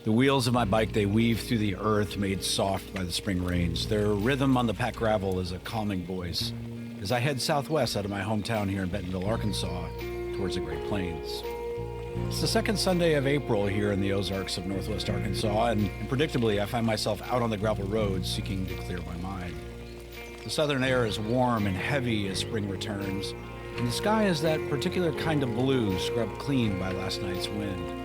The wheels of my bike, they weave through the earth made soft by the spring rains. Their rhythm on the packed gravel is a calming voice as I head southwest out of my hometown here in Bentonville, Arkansas, towards the Great Plains. It's the second Sunday of April here in the Ozarks of northwest Arkansas, and predictably, I find myself out on the gravel roads seeking to clear my mind. The southern air is warm and heavy as spring returns, and the sky is that particular kind of blue scrubbed clean by last night's wind.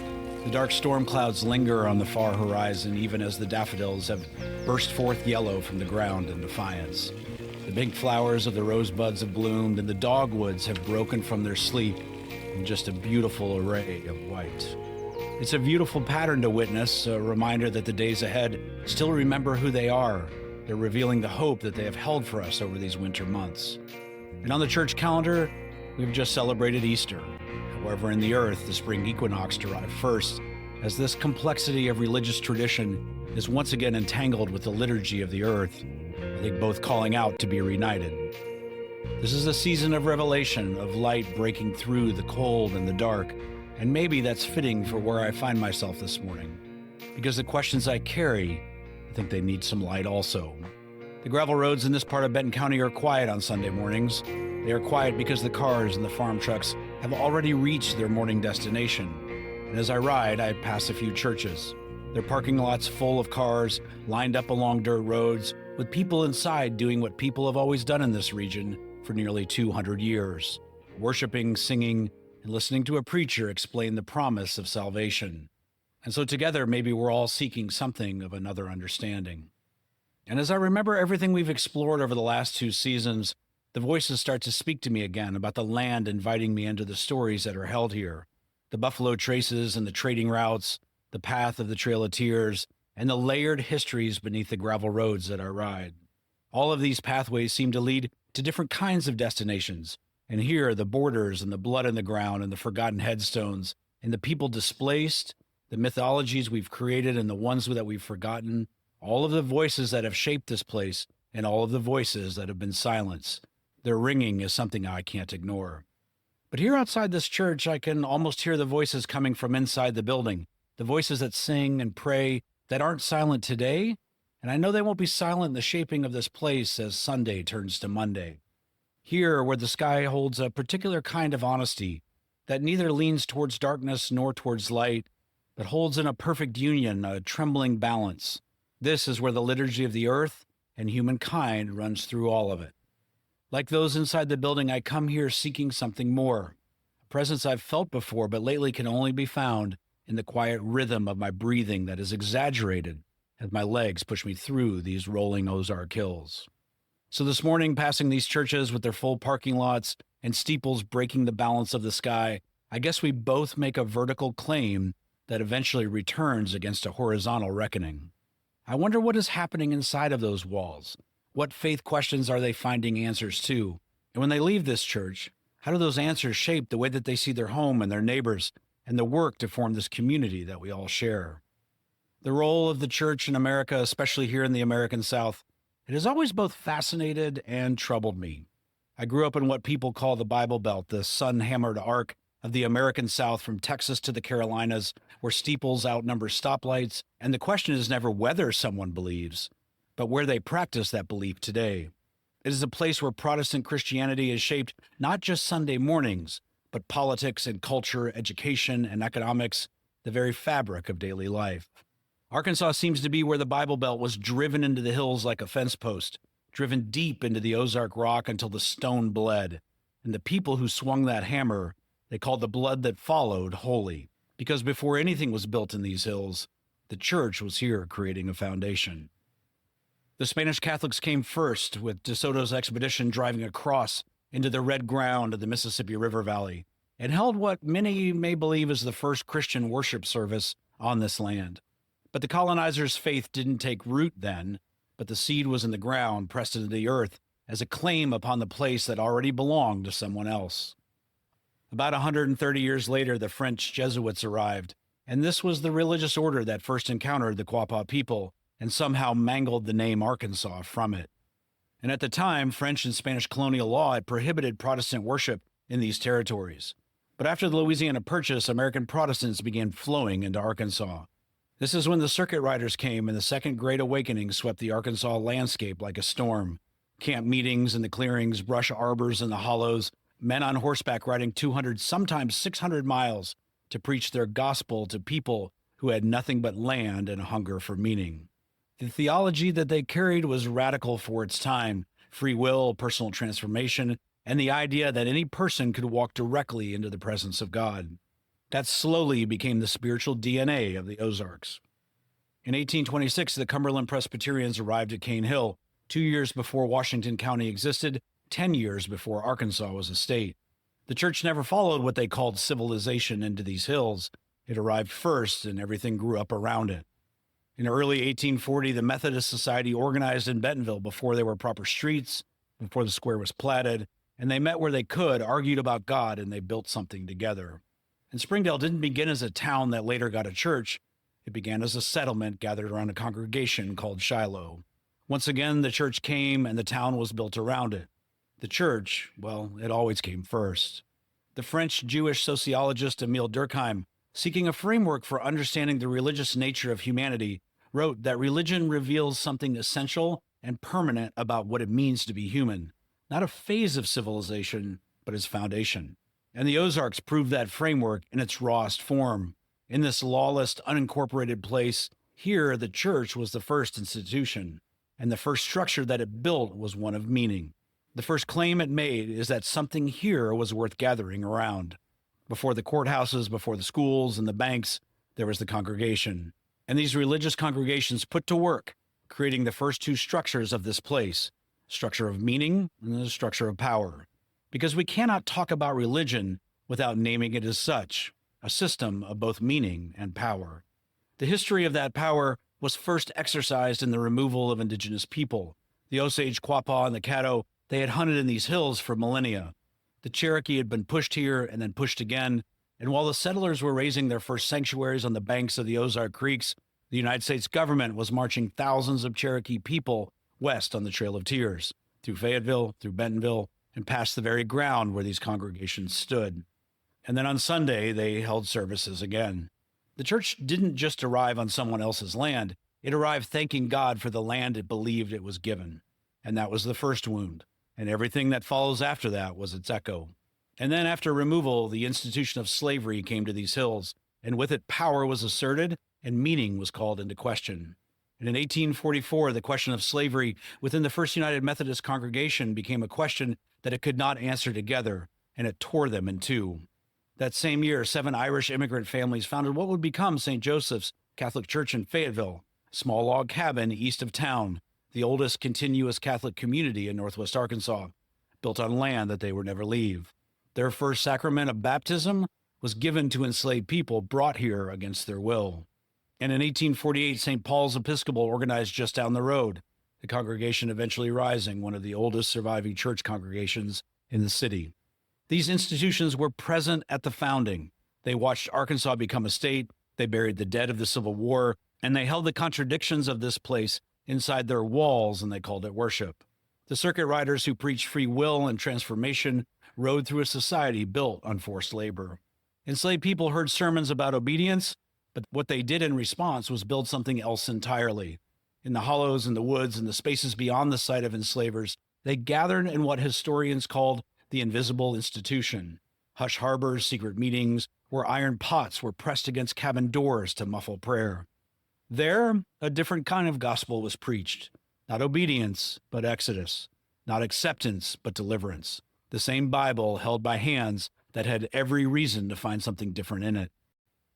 The dark storm clouds linger on the far horizon even as the daffodils have burst forth yellow from the ground in defiance. The pink flowers of the rosebuds have bloomed, and the dogwoods have broken from their sleep in just a beautiful array of white. It's a beautiful pattern to witness, a reminder that the days ahead still remember who they are. They're revealing the hope that they have held for us over these winter months. And on the church calendar, we've just celebrated Easter. However, in the earth, the spring equinox arrived first, as this complexity of religious tradition is once again entangled with the liturgy of the earth, I think both calling out to be reunited. This is a season of revelation, of light breaking through the cold and the dark, and maybe that's fitting for where I find myself this morning, because the questions I carry, I think they need some light also. The gravel roads in this part of Benton County are quiet on Sunday mornings. They are quiet because the cars and the farm trucks have already reached their morning destination. And as I ride, I pass a few churches. Their parking lots full of cars lined up along dirt roads, with people inside doing what people have always done in this region for nearly 200 years, worshiping, singing, and listening to a preacher explain the promise of salvation. And so together, maybe we're all seeking something of another understanding. And as I remember everything we've explored over the last 2 seasons, the voices start to speak to me again about the land inviting me into the stories that are held here. The buffalo traces and the trading routes, the path of the Trail of Tears, and the layered histories beneath the gravel roads that I ride. All of these pathways seem to lead to different kinds of destinations. And here, the borders and the blood in the ground and the forgotten headstones and the people displaced, the mythologies we've created and the ones that we've forgotten, all of the voices that have shaped this place and all of the voices that have been silenced. Their ringing is something I can't ignore. But here outside this church, I can almost hear the voices coming from inside the building, the voices that sing and pray that aren't silent today, and I know they won't be silent in the shaping of this place as Sunday turns to Monday. Here, where the sky holds a particular kind of honesty that neither leans towards darkness nor towards light, but holds in a perfect union, a trembling balance. This is where the liturgy of the earth and humankind runs through all of it. Like those inside the building, I come here seeking something more, a presence I've felt before but lately can only be found in the quiet rhythm of my breathing that is exaggerated as my legs push me through these rolling Ozark hills. So this morning, passing these churches with their full parking lots and steeples breaking the balance of the sky, I guess we both make a vertical claim that eventually returns against a horizontal reckoning. I wonder what is happening inside of those walls. What faith questions are they finding answers to? And when they leave this church, how do those answers shape the way that they see their home and their neighbors and the work to form this community that we all share? The role of the church in America, especially here in the American South, it has always both fascinated and troubled me. I grew up in what people call the Bible Belt, the sun-hammered arc of the American South from Texas to the Carolinas, where steeples outnumber stoplights, and the question is never whether someone believes, but where they practice that belief today. It is a place where Protestant Christianity has shaped not just Sunday mornings, but politics and culture, education and economics, the very fabric of daily life. Arkansas seems to be where the Bible Belt was driven into the hills like a fence post, driven deep into the Ozark rock until the stone bled. And the people who swung that hammer, they called the blood that followed holy, because before anything was built in these hills, the church was here creating a foundation. The Spanish Catholics came first, with De Soto's expedition driving across into the red ground of the Mississippi River Valley, and held what many may believe is the first Christian worship service on this land. But the colonizers' faith didn't take root then, but the seed was in the ground, pressed into the earth as a claim upon the place that already belonged to someone else. About 130 years later, the French Jesuits arrived, and this was the religious order that first encountered the Quapaw people and somehow mangled the name Arkansas from it. And at the time, French and Spanish colonial law had prohibited Protestant worship in these territories. But after the Louisiana Purchase, American Protestants began flowing into Arkansas. This is when the circuit riders came and the Second Great Awakening swept the Arkansas landscape like a storm. Camp meetings in the clearings, brush arbors in the hollows, men on horseback riding 200, sometimes 600 miles to preach their gospel to people who had nothing but land and a hunger for meaning. The theology that they carried was radical for its time: free will, personal transformation, and the idea that any person could walk directly into the presence of God. That slowly became the spiritual DNA of the Ozarks. In 1826, the Cumberland Presbyterians arrived at Cane Hill, 2 years before Washington County existed, 10 years before Arkansas was a state. The church never followed what they called civilization into these hills. It arrived first, and everything grew up around it. In early 1840, the Methodist Society organized in Bentonville before there were proper streets, before the square was platted, and they met where they could, argued about God, and they built something together. And Springdale didn't begin as a town that later got a church. It began as a settlement gathered around a congregation called Shiloh. Once again, the church came and the town was built around it. The church, well, it always came first. The French-Jewish sociologist Émile Durkheim, seeking a framework for understanding the religious nature of humanity, wrote that religion reveals something essential and permanent about what it means to be human, not a phase of civilization, but its foundation. And the Ozarks proved that framework in its rawest form. In this lawless, unincorporated place, here the church was the first institution, and the first structure that it built was one of meaning. The first claim it made is that something here was worth gathering around. Before the courthouses, before the schools and the banks, there was the congregation. And these religious congregations put to work, creating the first two structures of this place: structure of meaning and the structure of power. Because we cannot talk about religion without naming it as such, a system of both meaning and power. The history of that power was first exercised in the removal of indigenous people. The Osage, Quapaw, and the Caddo, they had hunted in these hills for millennia. The Cherokee had been pushed here and then pushed again, and while the settlers were raising their first sanctuaries on the banks of the Ozark Creeks, the United States government was marching thousands of Cherokee people west on the Trail of Tears, through Fayetteville, through Bentonville, and past the very ground where these congregations stood. And then on Sunday, they held services again. The church didn't just arrive on someone else's land. It arrived thanking God for the land it believed it was given. And that was the first wound. And everything that follows after that was its echo. And then after removal, the institution of slavery came to these hills, and with it power was asserted and meaning was called into question. And in 1844, the question of slavery within the First United Methodist congregation became a question that it could not answer together, and it tore them in two. That same year, 7 Irish immigrant families founded what would become St. Joseph's Catholic Church in Fayetteville, a small log cabin east of town, the oldest continuous Catholic community in northwest Arkansas, built on land that they would never leave. Their first sacrament of baptism was given to enslaved people brought here against their will. And in 1848, St. Paul's Episcopal organized just down the road, the congregation eventually rising one of the oldest surviving church congregations in the city. These institutions were present at the founding. They watched Arkansas become a state, they buried the dead of the Civil War, and they held the contradictions of this place inside their walls, and they called it worship. The circuit riders who preached free will and transformation rode through a society built on forced labor. Enslaved people heard sermons about obedience, but what they did in response was build something else entirely. In the hollows, in the woods, in the spaces beyond the site of enslavers, they gathered in what historians called the invisible institution. Hush harbors, secret meetings, where iron pots were pressed against cabin doors to muffle prayer. There, a different kind of gospel was preached. Not obedience, but exodus. Not acceptance, but deliverance. The same Bible held by hands that had every reason to find something different in it.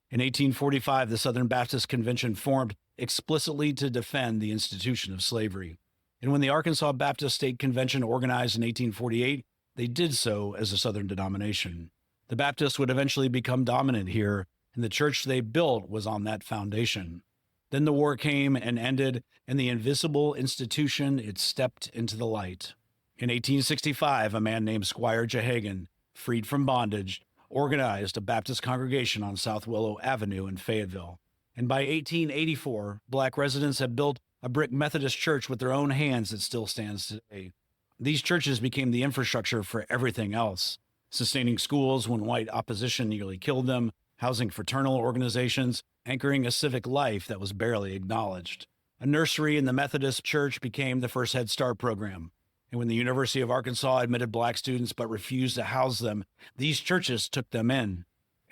In 1845, the Southern Baptist Convention formed explicitly to defend the institution of slavery. And when the Arkansas Baptist State Convention organized in 1848, they did so as a Southern denomination. The Baptists would eventually become dominant here, and the church they built was on that foundation. Then the war came and ended, and the invisible institution, it stepped into the light. In 1865, a man named Squire Jehagan, freed from bondage, organized a Baptist congregation on South Willow Avenue in Fayetteville. And by 1884, Black residents had built a brick Methodist church with their own hands that still stands today. These churches became the infrastructure for everything else, sustaining schools when white opposition nearly killed them, housing fraternal organizations, anchoring a civic life that was barely acknowledged. A nursery in the Methodist church became the first Head Start program. And when the University of Arkansas admitted black students but refused to house them, these churches took them in.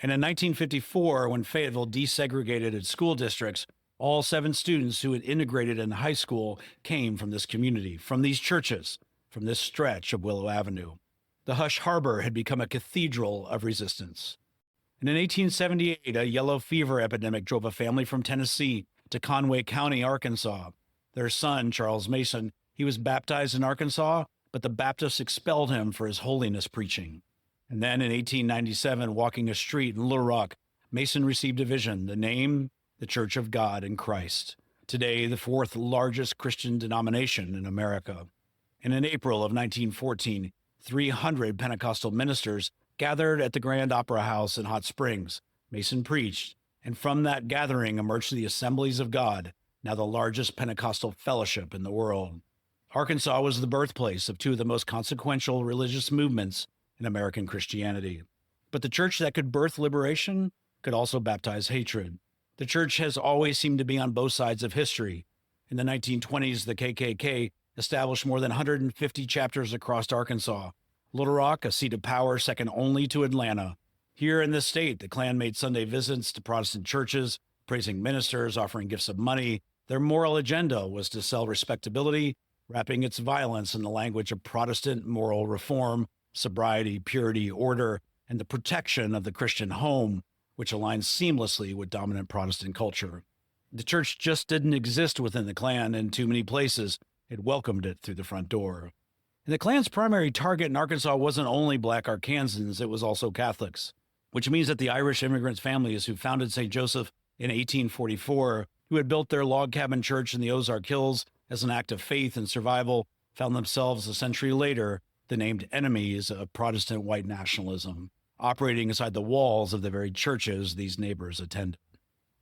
And in 1954, when Fayetteville desegregated its school districts, all 7 students who had integrated in high school came from this community, from these churches, from this stretch of Willow Avenue. The Hush Harbor had become a cathedral of resistance. And in 1878, a yellow fever epidemic drove a family from Tennessee to Conway County, Arkansas. Their son, Charles Mason, he was baptized in Arkansas, but the Baptists expelled him for his holiness preaching. And then in 1897, walking a street in Little Rock, Mason received a vision, the name, the Church of God in Christ, today the 4th largest Christian denomination in America. And in April of 1914, 300 Pentecostal ministers gathered at the Grand Opera House in Hot Springs. Mason preached, and from that gathering emerged the Assemblies of God, now the largest Pentecostal fellowship in the world. Arkansas was the birthplace of 2 of the most consequential religious movements in American Christianity. But the church that could birth liberation could also baptize hatred. The church has always seemed to be on both sides of history. In the 1920s, the KKK established more than 150 chapters across Arkansas. Little Rock, a seat of power second only to Atlanta. Here in this state, the Klan made Sunday visits to Protestant churches, praising ministers, offering gifts of money. Their moral agenda was to sell respectability, wrapping its violence in the language of Protestant moral reform, sobriety, purity, order, and the protection of the Christian home, which aligns seamlessly with dominant Protestant culture. The church just didn't exist within the Klan in too many places. It welcomed it through the front door. And the Klan's primary target in Arkansas wasn't only black Arkansans, it was also Catholics, which means that the Irish immigrant families who founded St. Joseph in 1844, who had built their log cabin church in the Ozark Hills as an act of faith and survival, found themselves a century later the named enemies of Protestant white nationalism, operating inside the walls of the very churches these neighbors attended.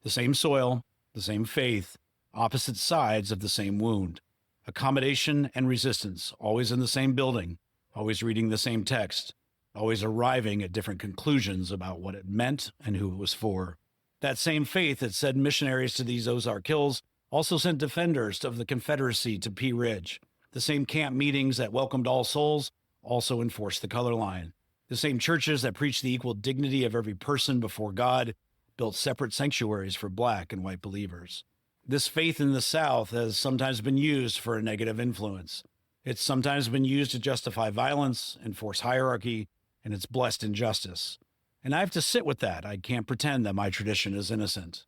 The same soil, the same faith, opposite sides of the same wound. Accommodation and resistance, always in the same building, always reading the same text, always arriving at different conclusions about what it meant and who it was for. That same faith that sent missionaries to these Ozark Hills also sent defenders of the Confederacy to Pea Ridge. The same camp meetings that welcomed all souls also enforced the color line. The same churches that preached the equal dignity of every person before God built separate sanctuaries for black and white believers. This faith in the South has sometimes been used for a negative influence. It's sometimes been used to justify violence, enforce hierarchy, and it's blessed injustice. And I have to sit with that. I can't pretend that my tradition is innocent.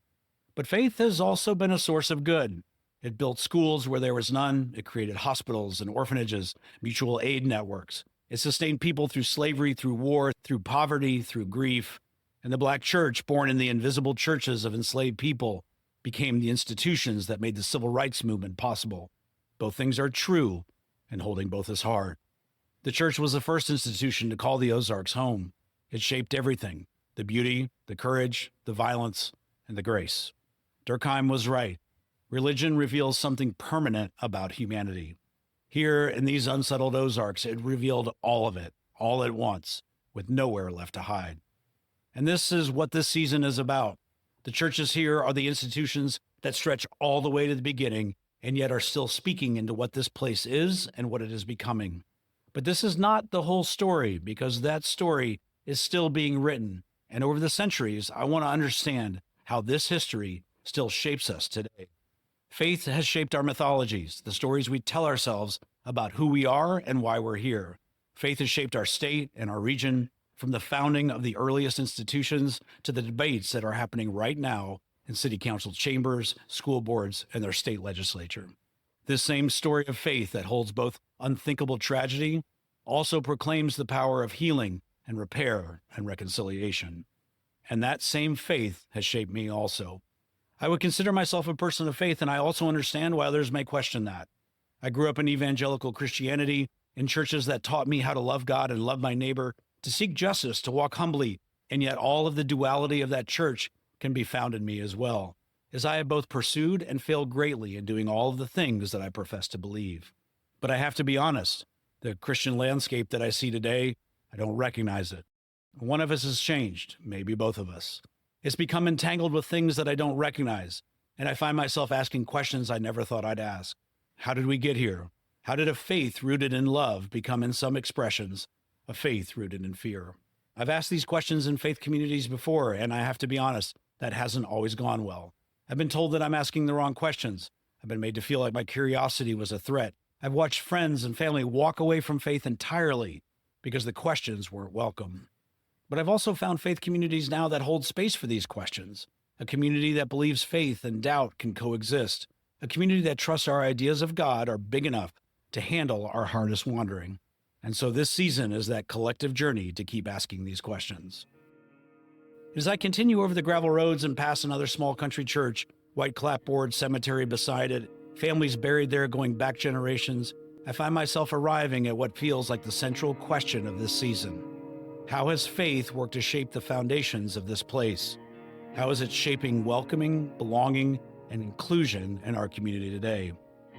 But faith has also been a source of good. It built schools where there was none. It created hospitals and orphanages, mutual aid networks. It sustained people through slavery, through war, through poverty, through grief. And the black church, born in the invisible churches of enslaved people, became the institutions that made the civil rights movement possible. Both things are true, and holding both is hard. The church was the first institution to call the Ozarks home. It shaped everything: the beauty, the courage, the violence, and the grace. Durkheim was right. Religion reveals something permanent about humanity. Here in these unsettled Ozarks, it revealed all of it, all at once, with nowhere left to hide. And this is what this season is about. The churches here are the institutions that stretch all the way to the beginning and yet are still speaking into what this place is and what it is becoming. But this is not the whole story, because that story is still being written. And over the centuries, I want to understand how this history still shapes us today. Faith has shaped our mythologies, the stories we tell ourselves about who we are and why we're here. Faith has shaped our state and our region, from the founding of the earliest institutions to the debates that are happening right now in city council chambers, school boards, and their state legislature. This same story of faith that holds both unthinkable tragedy also proclaims the power of healing and repair and reconciliation. And that same faith has shaped me also. I would consider myself a person of faith, and I also understand why others may question that. I grew up in evangelical Christianity, in churches that taught me how to love God and love my neighbor, to seek justice, to walk humbly, and yet all of the duality of that church can be found in me as well, as I have both pursued and failed greatly in doing all of the things that I profess to believe. But I have to be honest, the Christian landscape that I see today, I don't recognize it. One of us has changed, maybe both of us. It's become entangled with things that I don't recognize, and I find myself asking questions I never thought I'd ask. How did we get here? How did a faith rooted in love become, in some expressions, a faith rooted in fear? I've asked these questions in faith communities before, and I have to be honest, that hasn't always gone well. I've been told that I'm asking the wrong questions. I've been made to feel like my curiosity was a threat. I've watched friends and family walk away from faith entirely because the questions weren't welcome. But I've also found faith communities now that hold space for these questions, a community that believes faith and doubt can coexist, a community that trusts our ideas of God are big enough to handle our hardest wandering. And so this season is that collective journey to keep asking these questions. As I continue over the gravel roads and pass another small country church, white clapboard, cemetery beside it, families buried there going back generations, I find myself arriving at what feels like the central question of this season. How has faith worked to shape the foundations of this place? How is it shaping welcoming, belonging, and inclusion in our community today?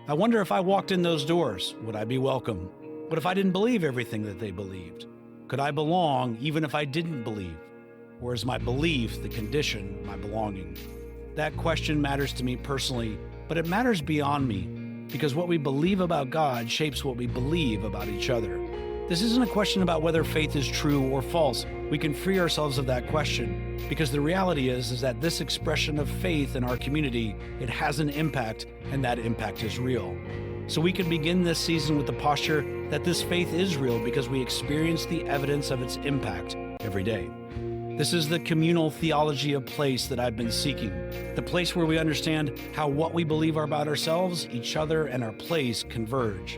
I wonder if I walked in those doors, would I be welcome? What if I didn't believe everything that they believed? Could I belong even if I didn't believe? Or is my belief the condition of my belonging? That question matters to me personally, but it matters beyond me, because what we believe about God shapes what we believe about each other. This isn't a question about whether faith is true or false. We can free ourselves of that question, because the reality is that this expression of faith in our community, it has an impact, and that impact is real. So we can begin this season with the posture that this faith is real because we experience the evidence of its impact every day. This is the communal theology of place that I've been seeking, the place where we understand how what we believe about ourselves, each other, and our place converge.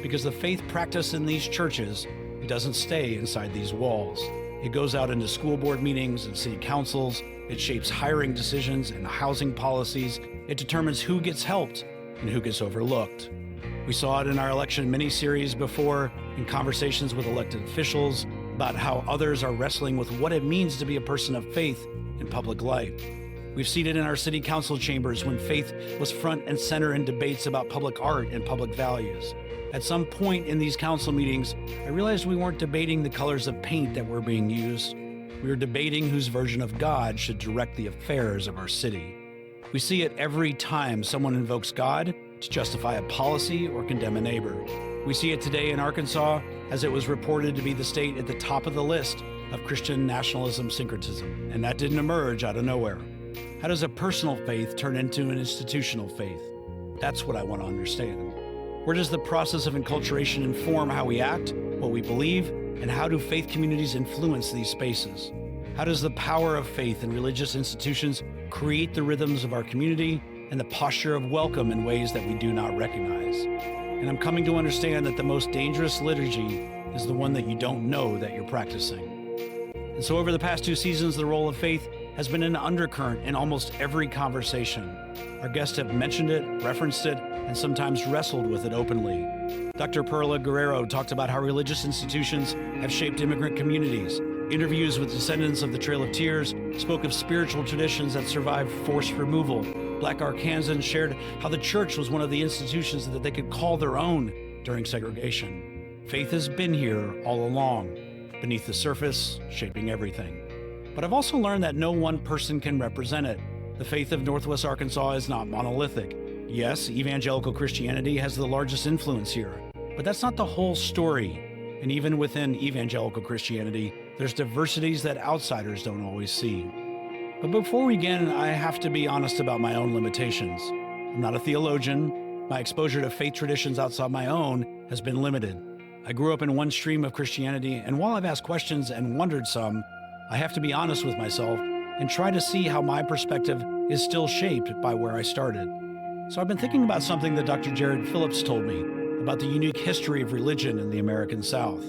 Because the faith practiced in these churches, it doesn't stay inside these walls. It goes out into school board meetings and city councils. It shapes hiring decisions and housing policies. It determines who gets helped and who gets overlooked. We saw it in our election mini-series before, in conversations with elected officials, about how others are wrestling with what it means to be a person of faith in public life. We've seen it in our city council chambers when faith was front and center in debates about public art and public values. At some point in these council meetings, I realized we weren't debating the colors of paint that were being used. We were debating whose version of God should direct the affairs of our city. We see it every time someone invokes God to justify a policy or condemn a neighbor. We see it today in Arkansas, as it was reported to be the state at the top of the list of Christian nationalism syncretism, and that didn't emerge out of nowhere. How does a personal faith turn into an institutional faith? That's what I want to understand. Where does the process of enculturation inform how we act, what we believe, and how do faith communities influence these spaces? How does the power of faith in religious institutions create the rhythms of our community and the posture of welcome in ways that we do not recognize? And I'm coming to understand that the most dangerous liturgy is the one that you don't know that you're practicing. And so over the past 2 seasons, the role of faith has been an undercurrent in almost every conversation. Our guests have mentioned it, referenced it, and sometimes wrestled with it openly. Dr. Perla Guerrero talked about how religious institutions have shaped immigrant communities. Interviews with descendants of the Trail of Tears spoke of spiritual traditions that survived forced removal. Black Arkansans shared how the church was one of the institutions that they could call their own during segregation. Faith has been here all along, beneath the surface, shaping everything. But I've also learned that no one person can represent it. The faith of Northwest Arkansas is not monolithic. Yes, evangelical Christianity has the largest influence here, but that's not the whole story. And even within evangelical Christianity, there's diversities that outsiders don't always see. But before we begin, I have to be honest about my own limitations. I'm not a theologian. My exposure to faith traditions outside my own has been limited. I grew up in one stream of Christianity, and while I've asked questions and wondered some, I have to be honest with myself and try to see how my perspective is still shaped by where I started. So I've been thinking about something that Dr. Jared Phillips told me about the unique history of religion in the American South.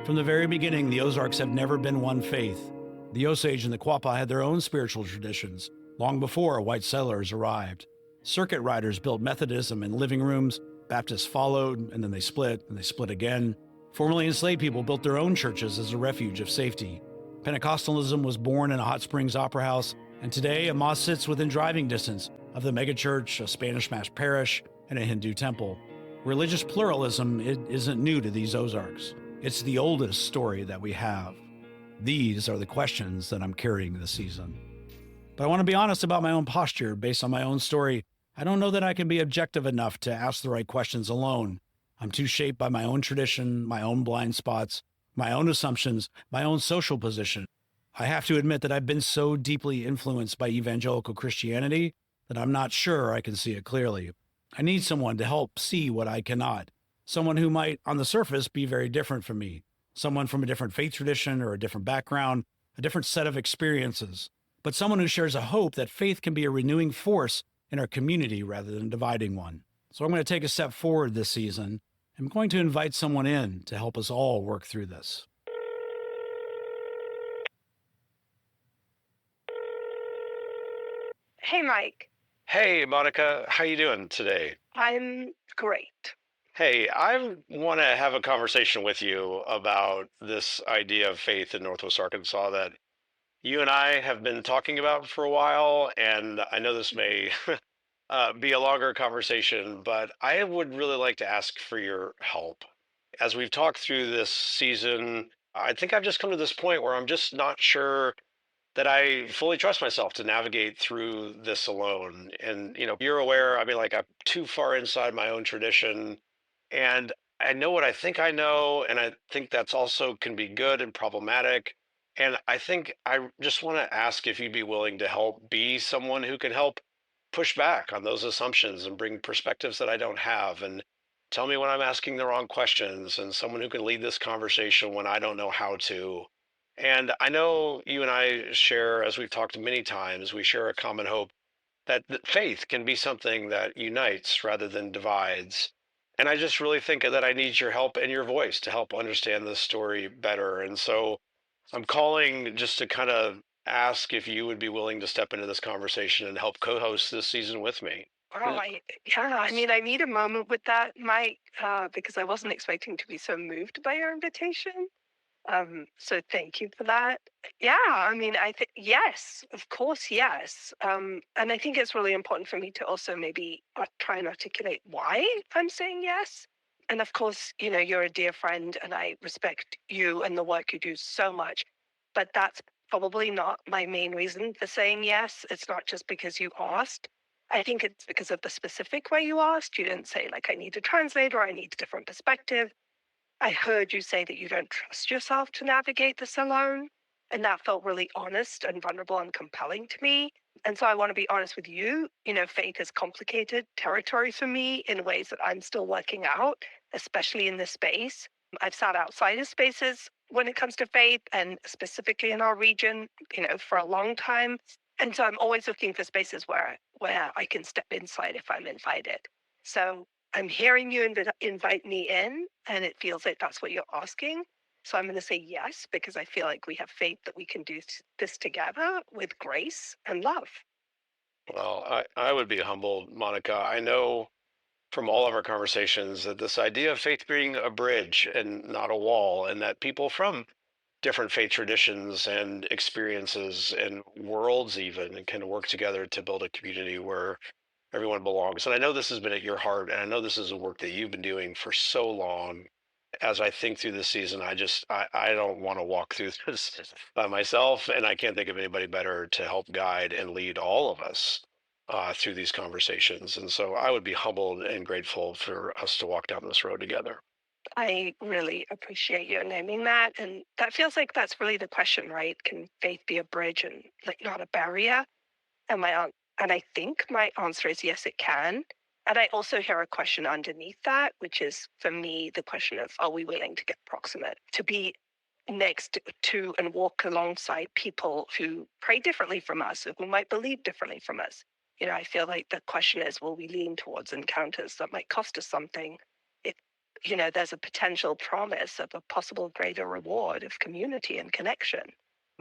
From the very beginning, the Ozarks have never been one faith. The Osage and the Quapaw had their own spiritual traditions long before white settlers arrived. Circuit riders built Methodism in living rooms, Baptists followed, and then they split again. Formerly enslaved people built their own churches as a refuge of safety. Pentecostalism was born in a Hot Springs opera house, and today a mosque sits within driving distance of the megachurch, a Spanish Mass parish, and a Hindu temple. Religious pluralism isn't new to these Ozarks. It's the oldest story that we have. These are the questions that I'm carrying this season. But I want to be honest about my own posture based on my own story. I don't know that I can be objective enough to ask the right questions alone. I'm too shaped by my own tradition, my own blind spots, my own assumptions, my own social position. I have to admit that I've been so deeply influenced by evangelical Christianity that I'm not sure I can see it clearly. I need someone to help see what I cannot. Someone who might, on the surface, be very different from me. Someone from a different faith tradition or a different background, a different set of experiences. But someone who shares a hope that faith can be a renewing force in our community rather than dividing one. So I'm going to take a step forward this season. I'm going to invite someone in to help us all work through this. Hey, Mike. Hey, Monica, how you doing today? I'm great. Hey, I want to have a conversation with you about this idea of faith in Northwest Arkansas that you and I have been talking about for a while, and I know this may be a longer conversation, but I would really like to ask for your help. As we've talked through this season, I think I've just come to this point where I'm just not sure that I fully trust myself to navigate through this alone. And, you're aware, I mean, like I'm too far inside my own tradition and I know what I think I know. And I think that's also can be good and problematic. And I think I just want to ask if you'd be willing to help be someone who can help push back on those assumptions and bring perspectives that I don't have and tell me when I'm asking the wrong questions and someone who can lead this conversation when I don't know how to. And I know you and I share, as we've talked many times, we share a common hope that faith can be something that unites rather than divides. And I just really think that I need your help and your voice to help understand this story better. And so I'm calling just to kind of ask if you would be willing to step into this conversation and help co-host this season with me. Well, I mean, I need a moment with that, Mike, because I wasn't expecting to be so moved by your invitation. So thank you for that. Yeah, I mean, I think, yes, of course, yes. And I think it's really important for me to also maybe try and articulate why I'm saying yes. And of course, you're a dear friend and I respect you and the work you do so much. But that's probably not my main reason for saying yes. It's not just because you asked. I think it's because of the specific way you asked. You didn't say, like, I need a translator, I need a different perspective. I heard you say that you don't trust yourself to navigate this alone. And that felt really honest and vulnerable and compelling to me. And so I want to be honest with you. Faith is complicated territory for me in ways that I'm still working out, especially in this space. I've sat outside of spaces when it comes to faith and specifically in our region, for a long time. And so I'm always looking for spaces where I can step inside if I'm invited. So I'm hearing you invite me in, and it feels like that's what you're asking. So I'm going to say yes, because I feel like we have faith that we can do this together with grace and love. Well, I would be humbled, Monica. I know from all of our conversations that this idea of faith being a bridge and not a wall, and that people from different faith traditions and experiences and worlds even can work together to build a community where everyone belongs. And I know this has been at your heart, and I know this is a work that you've been doing for so long. As I think through this season, I don't want to walk through this by myself, and I can't think of anybody better to help guide and lead all of us through these conversations. And so I would be humbled and grateful for us to walk down this road together. I really appreciate you naming that. And that feels like that's really the question, right? Can faith be a bridge and like not a barrier? And I think my answer is yes, it can. And I also hear a question underneath that, which is for me the question of, are we willing to get proximate, to be next to and walk alongside people who pray differently from us, or who might believe differently from us? I feel like the question is, will we lean towards encounters that might cost us something if, there's a potential promise of a possible greater reward of community and connection?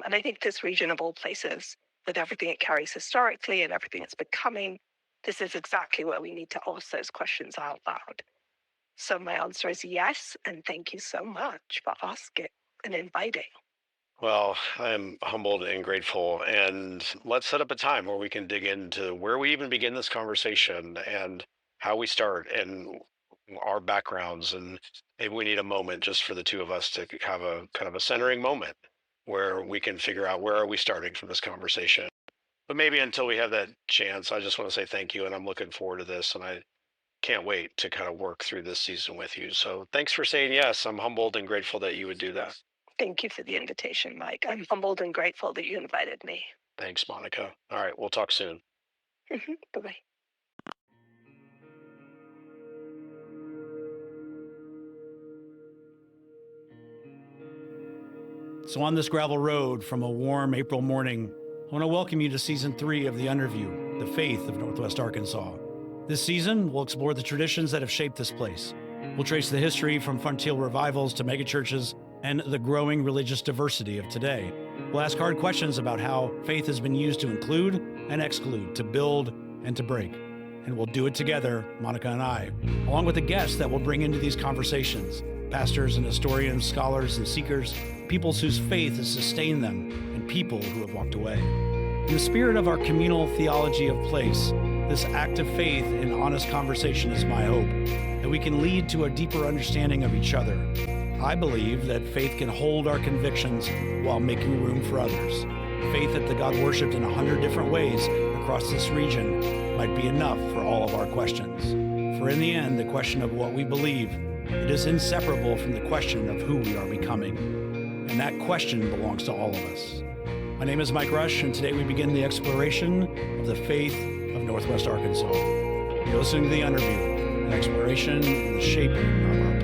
And I think this region of all places, with everything it carries historically and everything it's becoming, this is exactly where we need to ask those questions out loud. So my answer is yes, and thank you so much for asking and inviting. Well, I'm humbled and grateful. And let's set up a time where we can dig into where we even begin this conversation and how we start and our backgrounds. And maybe we need a moment just for the two of us to have a kind of a centering moment where we can figure out where are we starting from this conversation. But maybe until we have that chance, I just want to say thank you, and I'm looking forward to this, and I can't wait to kind of work through this season with you. So thanks for saying yes. I'm humbled and grateful that you would do that. Thank you for the invitation, Mike. I'm humbled and grateful that you invited me. Thanks, Monica. All right, we'll talk soon. Bye-bye. So on this gravel road from a warm April morning, I want to welcome you to Season 3 of The Underview, The Faith of Northwest Arkansas. This season, we'll explore the traditions that have shaped this place. We'll trace the history from frontier revivals to megachurches and the growing religious diversity of today. We'll ask hard questions about how faith has been used to include and exclude, to build and to break. And we'll do it together, Monica and I, along with the guests that we'll bring into these conversations, pastors and historians, scholars and seekers, peoples whose faith has sustained them, and people who have walked away. In the spirit of our communal theology of place, this act of faith and honest conversation is my hope, that we can lead to a deeper understanding of each other. I believe that faith can hold our convictions while making room for others. Faith that the God worshipped in 100 different ways across this region might be enough for all of our questions. For in the end, the question of what we believe, it is inseparable from the question of who we are becoming. And that question belongs to all of us. My name is Mike Rusch, and today we begin the exploration of the faith of Northwest Arkansas. You're listening to The Underview, an exploration in the shaping of our